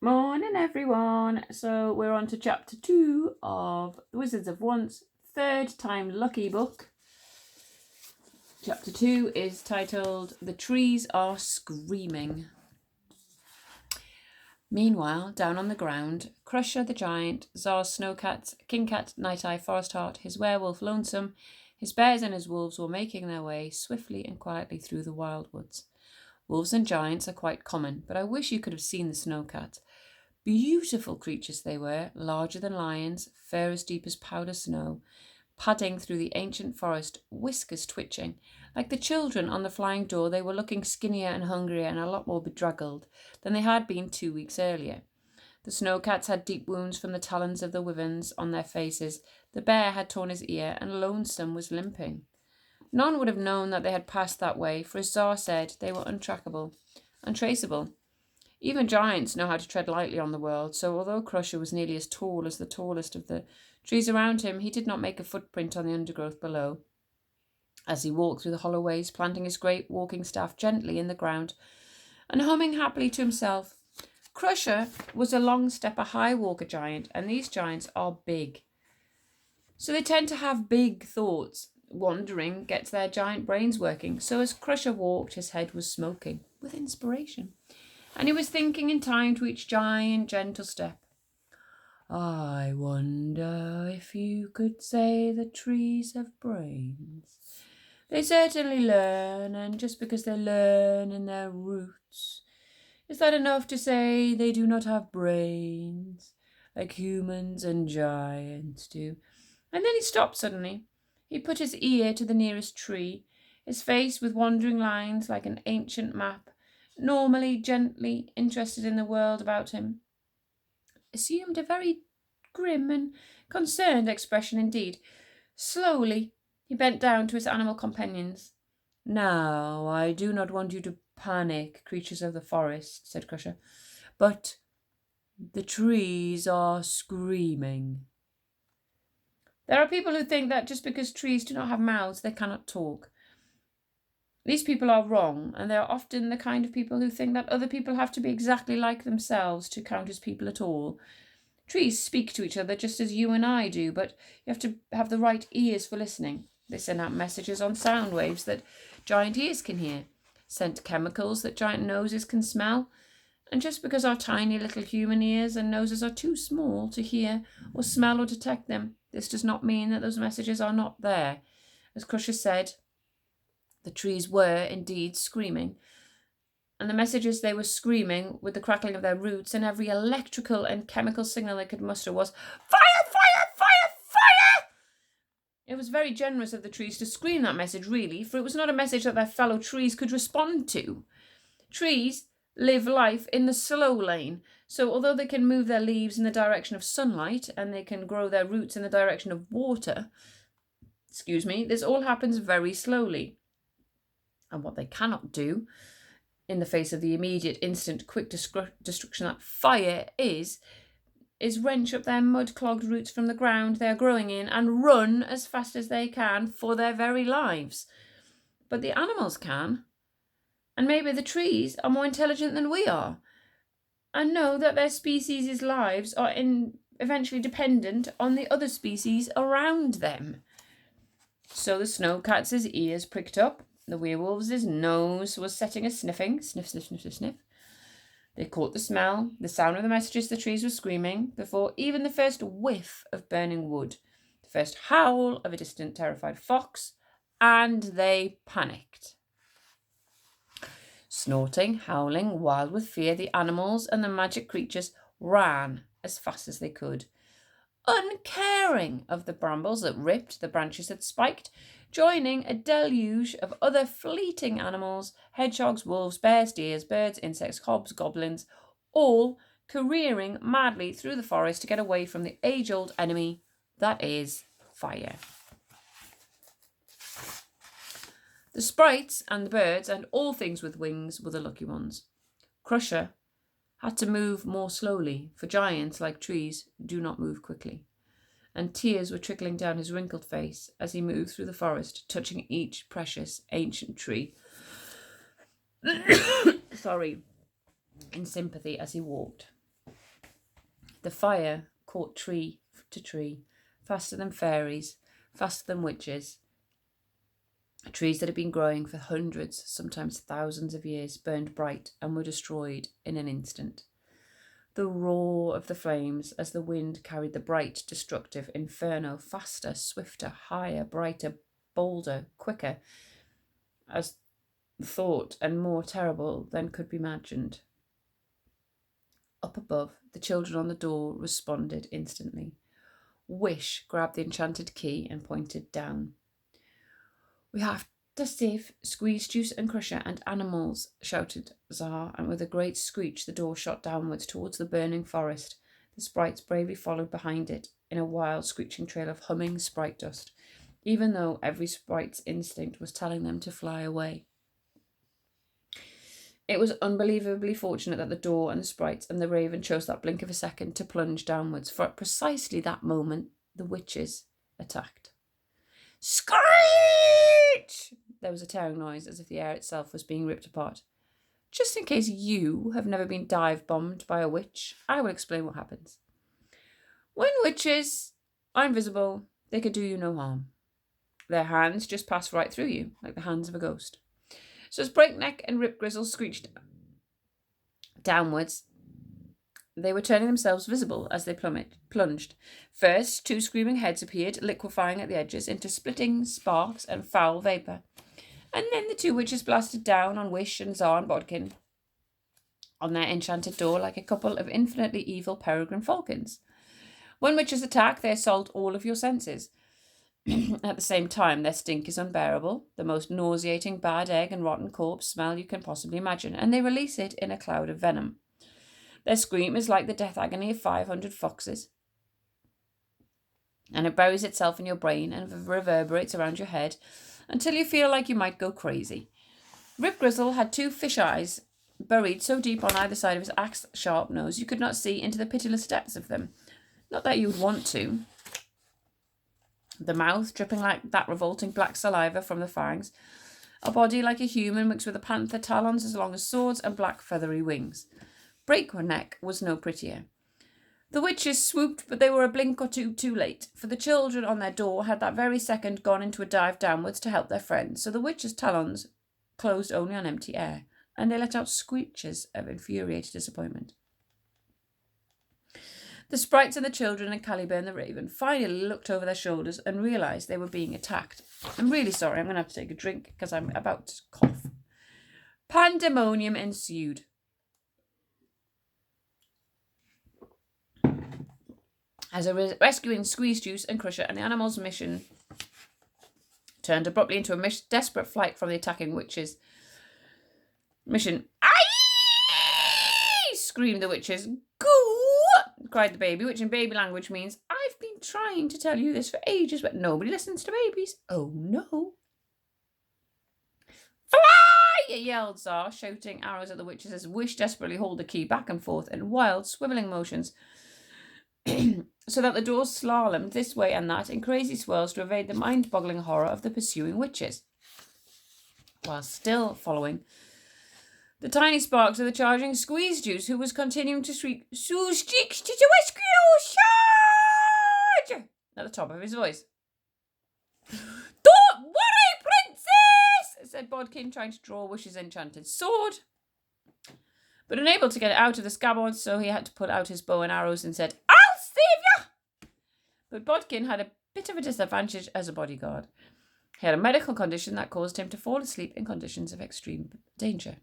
Morning, everyone. So we're on to chapter 2 of The Wizards of Once, third time lucky book. Chapter 2 is titled The Trees Are Screaming. Meanwhile, down on the ground, Crusher the Giant, Zar's Snowcat, Kingcat, Night Eye, Forest Heart, his werewolf Lonesome, his bears and his wolves were making their way swiftly and quietly through the wild woods. Wolves and giants are quite common, but I wish you could have seen the Snowcat. Beautiful creatures they were, larger than lions, fur as deep as powder snow, padding through the ancient forest, whiskers twitching. Like the children on the flying door, they were looking skinnier and hungrier and a lot more bedraggled than they had been 2 weeks earlier. The Snowcats had deep wounds from the talons of the wyverns on their faces, the bear had torn his ear, and Lonesome was limping. None would have known that they had passed that way, for as Zar said, they were untraceable. Even giants know how to tread lightly on the world, so although Crusher was nearly as tall as the tallest of the trees around him, he did not make a footprint on the undergrowth below. As he walked through the hollow ways, planting his great walking staff gently in the ground and humming happily to himself. Crusher was a long stepper, high walker giant, and these giants are big. So they tend to have big thoughts. Wandering gets their giant brains working, so as Crusher walked, his head was smoking with inspiration, and he was thinking in time to each giant, gentle step. I wonder if you could say the trees have brains. They certainly learn, and just because they learn in their roots, is that enough to say they do not have brains, like humans and giants do? And then he stopped suddenly. He put his ear to the nearest tree, his face with wandering lines like an ancient map, normally gently interested in the world about him, assumed a very grim and concerned expression indeed. Slowly, he bent down to his animal companions. Now, I do not want you to panic, creatures of the forest, said Crusher, but the trees are screaming. There are people who think that just because trees do not have mouths, they cannot talk. These people are wrong, and they are often the kind of people who think that other people have to be exactly like themselves to count as people at all. Trees speak to each other just as you and I do, but you have to have the right ears for listening. They send out messages on sound waves that giant ears can hear, scent chemicals that giant noses can smell. And just because our tiny little human ears and noses are too small to hear or smell or detect them, this does not mean that those messages are not there. As Crusher said, the trees were indeed screaming, and the messages they were screaming with the crackling of their roots, and every electrical and chemical signal they could muster was, Fire! Fire! Fire! Fire! It was very generous of the trees to scream that message, really, for it was not a message that their fellow trees could respond to. Trees live life in the slow lane, so although they can move their leaves in the direction of sunlight and they can grow their roots in the direction of water, this all happens very slowly. And what they cannot do, in the face of the immediate, instant, quick destruction that fire is wrench up their mud-clogged roots from the ground they are growing in and run as fast as they can for their very lives. But the animals can. And maybe the trees are more intelligent than we are, and know that their species' lives are eventually dependent on the other species around them. So the Snowcats' ears pricked up, the werewolves' nose was setting a sniffing, sniff, sniff, sniff, sniff, sniff. They caught the smell, the sound of the messages the trees were screaming, before even the first whiff of burning wood, the first howl of a distant, terrified fox, and they panicked. Snorting, howling, wild with fear, the animals and the magic creatures ran as fast as they could, uncaring of the brambles that ripped, the branches that spiked, joining a deluge of other fleeting animals, hedgehogs, wolves, bears, deers, birds, insects, hobs, goblins, all careering madly through the forest to get away from the age-old enemy that is fire. The sprites and the birds and all things with wings were the lucky ones. Crusher had to move more slowly, for giants, like trees, do not move quickly, and tears were trickling down his wrinkled face as he moved through the forest, touching each precious ancient tree in sympathy as he walked. The fire caught tree to tree, faster than fairies, faster than witches. Trees that had been growing for hundreds, sometimes thousands of years, burned bright and were destroyed in an instant. The roar of the flames as the wind carried the bright, destructive inferno faster, swifter, higher, brighter, bolder, quicker, as thought, and more terrible than could be imagined. Up above, the children on the door responded instantly. Wish grabbed the enchanted key and pointed down. "We have to save Squeeze Juice and Crusher and animals," shouted Zar, and with a great screech the door shot downwards towards the burning forest. The sprites bravely followed behind it in a wild screeching trail of humming sprite dust, even though every sprite's instinct was telling them to fly away. It was unbelievably fortunate that the door and the sprites and the raven chose that blink of a second to plunge downwards, for at precisely that moment the witches attacked. Screech! There was a tearing noise, as if the air itself was being ripped apart. Just in case you have never been dive-bombed by a witch, I will explain what happens. When witches are invisible, they can do you no harm. Their hands just pass right through you, like the hands of a ghost. So as Breakneck and Rip Grizzle screeched downwards, they were turning themselves visible as they plunged. First, 2 screaming heads appeared, liquefying at the edges into splitting sparks and foul vapour. And then the 2 witches blasted down on Wish and Zar and Bodkin on their enchanted door like a couple of infinitely evil peregrine falcons. When witches attack, they assault all of your senses. At the same time, their stink is unbearable, the most nauseating bad egg and rotten corpse smell you can possibly imagine, and they release it in a cloud of venom. Their scream is like the death agony of 500 foxes, and it buries itself in your brain and reverberates around your head until you feel like you might go crazy. Rip Grizzle had 2 fish eyes buried so deep on either side of his axe-sharp nose you could not see into the pitiless depths of them. Not that you'd want to. The mouth dripping like that revolting black saliva from the fangs. A body like a human mixed with a panther, talons as long as swords, and black feathery wings. Breakneck was no prettier. The witches swooped, but they were a blink or two too late, for the children on their door had that very second gone into a dive downwards to help their friends, so the witches' talons closed only on empty air, and they let out screeches of infuriated disappointment. The sprites and the children and Caliban and the raven finally looked over their shoulders and realised they were being attacked. I'm really sorry, I'm going to have to take a drink because I'm about to cough. Pandemonium ensued. As a rescuing Squeeze Juice and Crusher and the animals' mission turned abruptly into a desperate flight from the attacking witches. Mission. Aye! Screamed the witches. Goo! Cried the baby, which in baby language means, I've been trying to tell you this for ages, but nobody listens to babies. Oh no. Fly! Yelled Zar, shouting arrows at the witches as Wish desperately hauled the key back and forth in wild, swivelling motions so that the door slalomed this way and that in crazy swirls to evade the mind-boggling horror of the pursuing witches. While still following the tiny sparks of the charging Squeeze Juice, who was continuing to shriek, "Sue sticks to the rescue! Charge!" at the top of his voice. "Don't worry, princess!" said Bodkin, trying to draw Wish's enchanted sword, but unable to get it out of the scabbard, so he had to pull out his bow and arrows and said, "I'll save you!" But Bodkin had a bit of a disadvantage as a bodyguard. He had a medical condition that caused him to fall asleep in conditions of extreme danger.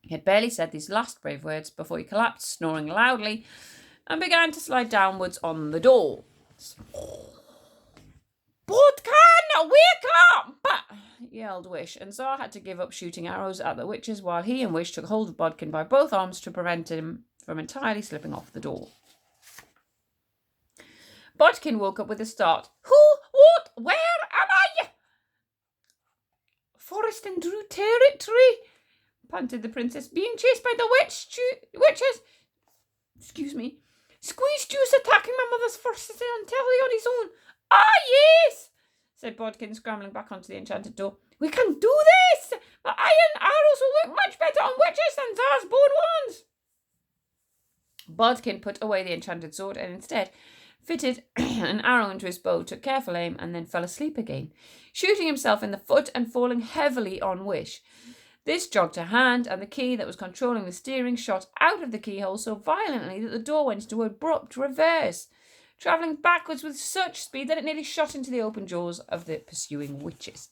He had barely said these last brave words before he collapsed, snoring loudly, and began to slide downwards on the door. "Bodkin, wake up!" yelled Wish, and Zar had to give up shooting arrows at the witches while he and Wish took hold of Bodkin by both arms to prevent him from entirely slipping off the door. Bodkin woke up with a start. "Who? What? Where am I?" "Forest and Drew territory," panted the princess, "being chased by the witches. Excuse me. Squeeze Juice attacking my mother's forces entirely on his own." "Ah, yes," said Bodkin, scrambling back onto the enchanted door. "We can do this! The iron arrows will work much better on witches than Zar's bone ones." Bodkin put away the enchanted sword and instead fitted an arrow into his bow, took careful aim, and then fell asleep again, shooting himself in the foot and falling heavily on Wish. This jogged her hand, and the key that was controlling the steering shot out of the keyhole so violently that the door went into an abrupt reverse, travelling backwards with such speed that it nearly shot into the open jaws of the pursuing witches.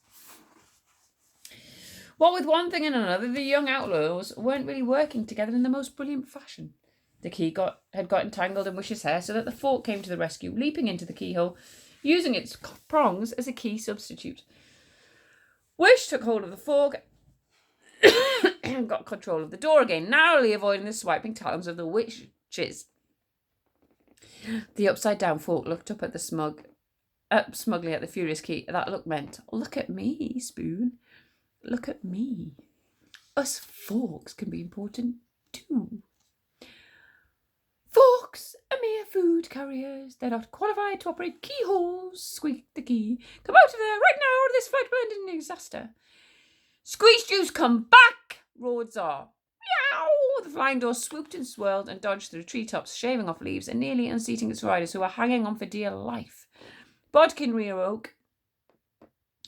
What with one thing and another, the young outlaws weren't really working together in the most brilliant fashion. The key had got entangled in Wish's hair, so that the fork came to the rescue, leaping into the keyhole, using its prongs as a key substitute. Wish took hold of the fork and got control of the door again, narrowly avoiding the swiping talons of the witches. The upside-down fork looked up at smugly at the furious key. That look meant, "Look at me, Spoon. Look at me. Us forks can be important too. Forks are mere food carriers. They're not qualified to operate keyholes," squeaked the key. "Come out of there right now, or this flight will end in disaster." "Squeeze Juice, come back!" roared Zar. Meow! The flying door swooped and swirled and dodged through treetops, shaving off leaves and nearly unseating its riders, who were hanging on for dear life. Bodkin reawoke,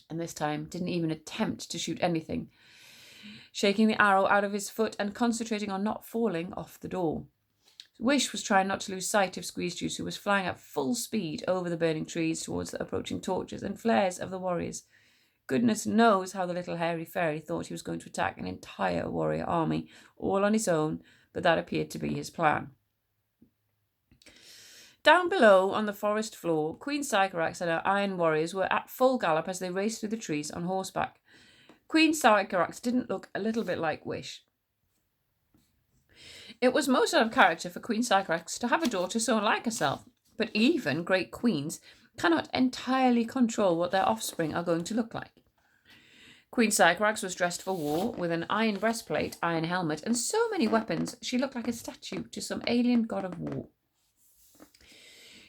and this time didn't even attempt to shoot anything, shaking the arrow out of his foot and concentrating on not falling off the door. Wish was trying not to lose sight of Squeeze Juice, who was flying at full speed over the burning trees towards the approaching torches and flares of the warriors. Goodness knows how the little hairy fairy thought he was going to attack an entire warrior army, all on his own, but that appeared to be his plan. Down below, on the forest floor, Queen Sycorax and her iron warriors were at full gallop as they raced through the trees on horseback. Queen Sycorax didn't look a little bit like Wish. It was most out of character for Queen Sycorax to have a daughter so unlike herself, but even great queens cannot entirely control what their offspring are going to look like. Queen Sycorax was dressed for war with an iron breastplate, iron helmet, and so many weapons she looked like a statue to some alien god of war.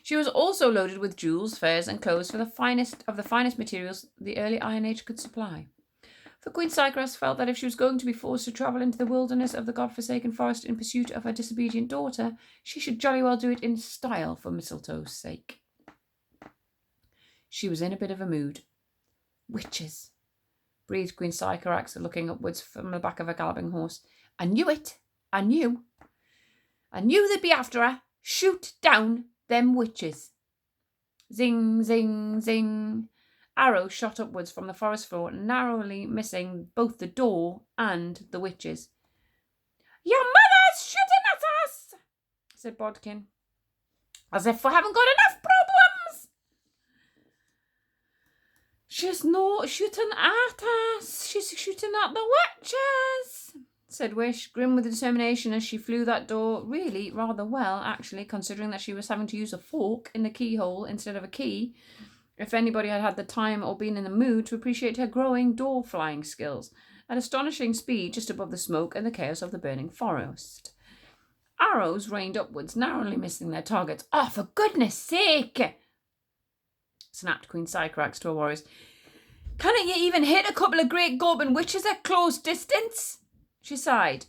She was also loaded with jewels, furs, and clothes of the finest materials the early Iron Age could supply. For Queen Sycorax felt that if she was going to be forced to travel into the wilderness of the god-forsaken forest in pursuit of her disobedient daughter, she should jolly well do it in style for Mistletoe's sake. She was in a bit of a mood. "Witches," breathed Queen Sycorax, looking upwards from the back of a galloping horse. "I knew it. I knew they'd be after her. Shoot down them witches." Zing, zing, zing. Arrows shot upwards from the forest floor, narrowly missing both the door and the witches. "Your mother's shooting at us," said Bodkin. "As if we haven't got enough problems." "She's not shooting at us. She's shooting at the witches," said Wish, grim with determination as she flew that door really rather well, actually, considering that she was having to use a fork in the keyhole instead of a key. If anybody had had the time or been in the mood to appreciate her growing door flying skills, at astonishing speed just above the smoke and the chaos of the burning forest. Arrows rained upwards, narrowly missing their targets. "Oh, for goodness sake!" snapped Queen Sycorax to her warriors. "Can't you even hit a couple of great gulping witches at close distance?" She sighed.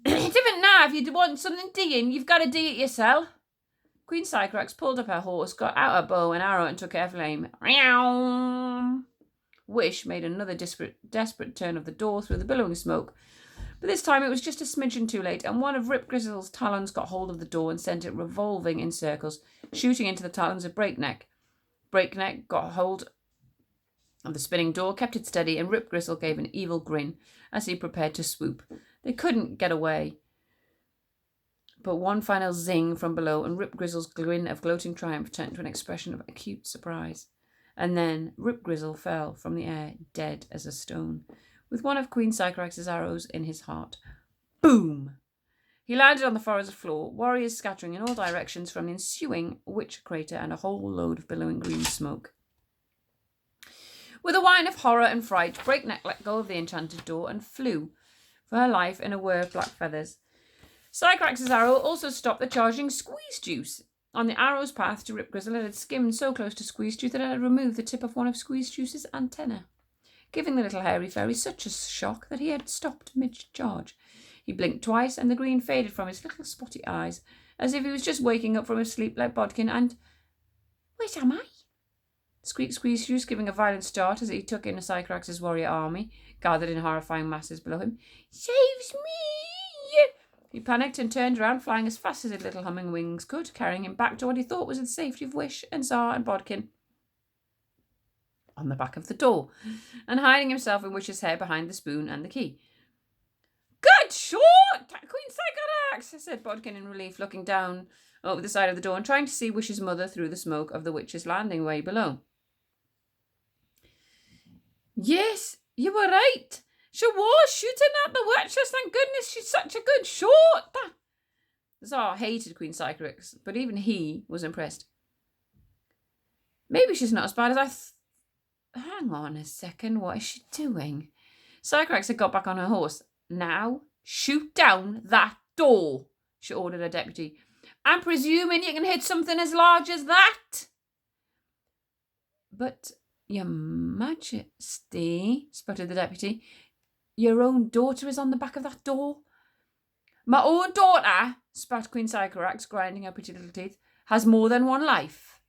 "Different now, if you want something doing, you've got to do it yourself." Queen Sycorax pulled up her horse, got out her bow and arrow, and took careful aim. Meow! Wish made another desperate turn of the door through the billowing smoke, but this time it was just a smidgen too late, and one of Rip Grizzle's talons got hold of the door and sent it revolving in circles, shooting into the talons of Breakneck. Breakneck got hold of the spinning door, kept it steady, and Rip Grizzle gave an evil grin as he prepared to swoop. They couldn't get away. But one final zing from below, and Rip Grizzle's grin of gloating triumph turned to an expression of acute surprise. And then Rip Grizzle fell from the air, dead as a stone, with one of Queen Sycorax's arrows in his heart. Boom! He landed on the forest floor, warriors scattering in all directions from the ensuing witch crater and a whole load of billowing green smoke. With a whine of horror and fright, Breakneck let go of the enchanted door and flew for her life in a whir of black feathers. Sycorax's arrow also stopped the charging Squeeze Juice. On the arrow's path to Rip Grizzle, it had skimmed so close to Squeeze Juice that it had removed the tip of one of Squeeze Juice's antennae, giving the little hairy fairy such a shock that he had stopped mid-charge. He blinked twice, and the green faded from his little spotty eyes, as if he was just waking up from his sleep like Bodkin, and... "Where am I?" squeaked Squeezecrew, giving a violent start as he took in Sycorax's warrior army, gathered in horrifying masses below him. "Saves me!" He panicked and turned around, flying as fast as his little humming wings could, carrying him back to what he thought was the safety of Wish and Czar and Bodkin on the back of the door, and hiding himself in Wish's hair behind the spoon and the key. "Good shot, Queen Sycorax," said Bodkin in relief, looking down over the side of the door and trying to see Wish's mother through the smoke of the witch's landing way below. "Yes, you were right. She was shooting at the witches. Thank goodness she's such a good shot." The Tsar hated Queen Sycorax, but even he was impressed. "Maybe she's not as bad as Hang on a second, what is she doing?" Sycorax had got back on her horse. "Now, shoot down that door," she ordered her deputy. "I'm presuming you can hit something as large as that." "But, Your Majesty," sputtered the deputy, "your own daughter is on the back of that door." "My own daughter," spat Queen Sycorax, grinding her pretty little teeth, "has more than one life.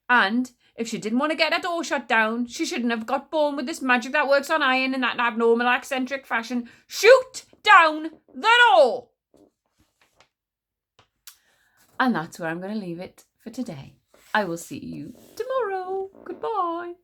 And if she didn't want to get that door shut down, she shouldn't have got born with this magic that works on iron in that abnormal, eccentric fashion. Shoot down the door!" And that's where I'm going to leave it for today. I will see you tomorrow. Goodbye.